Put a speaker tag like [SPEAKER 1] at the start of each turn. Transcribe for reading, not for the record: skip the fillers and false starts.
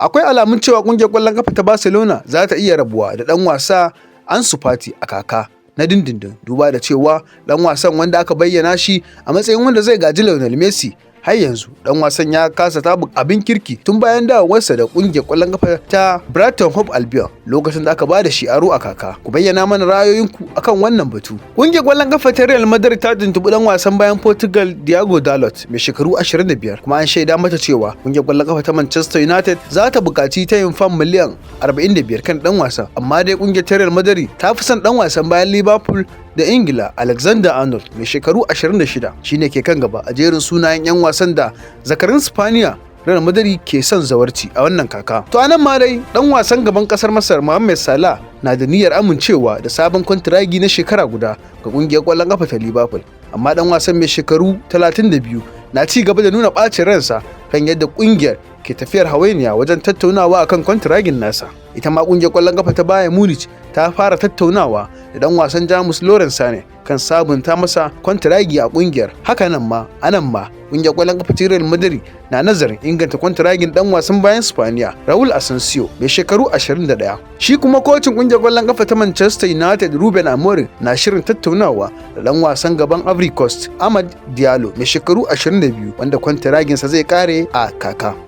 [SPEAKER 1] Akwai alamun cewa ƙungiyar ƙwallon kafa ta Barcelona za ta iya rabuwa da ɗan wasa Ansu Fati a kaka na dindindin, duba da cewa ɗan wasan wanda aka bayyana shi a matsayin wanda zai gaji Lionel Messi har yanzu dan wasan ya kasa tabu abin kirki tun bayan dawowarsa da kungiyar ƙwallon kafa ta Brighton Hove Albion lokacin da aka bada shi aro a kaka. Ku bayyana mana ra'ayoyinku akan wannan batu. Kungiyar ƙwallon kafa ta Real Madrid ta tuntuɓi dan wasan bayan Portugal Diogo Dalot mai shekaru 25 kuma an shaida mata cewa kungiyar ƙwallon kafa ta Manchester United za ta buƙaci ta yin fam miliyan 45 kan dan wasan, amma dai kungiyar ta Real Madrid ta fi son dan wasan bayan Liverpool da Ingila Alexander-Arnold mai shekaru 26 shine ke kan gaba a jerin sunayen 'yan wasan da zakarin Spaniya Real Madrid ke son zawarci a wannan kaka. To anan ma dai dan wasan gaban kasar Masar Mohamed Salah na da niyyar amincewa da sabon kwantiragi na shekara guda ga kungiyar ƙwallon kafa ta Liverpool, amma dan wasan mai shekaru 32 na ci gaba da nuna ɓacin ransa kan yadda kungiyar ke tafiyar hawainiya wajen tattaunawa akan kwantiragin nasa. Ita ma kungiyar ƙwallon kafa ta Bayern Munich ta fara tattaunawa da dan wasan Jamus Lawrence Sane kan sabunta masa kwantiragi a kungiyar. Hakanan ma anan ma kungiyar ƙwallon kafa ta Real Madrid na nazarin inganta kwantiragin dan wasan bayan Spaniya Raul Asensio mai shekaru 21. Shi kuma kocin kungiyar ƙwallon kafa ta Manchester United Ruben Amorim na shirin tattaunawa da dan wasan gaban Ivory Coast Amad Diallo mai shekaru 22 wanda kwantiraginsa zai kare a kaka.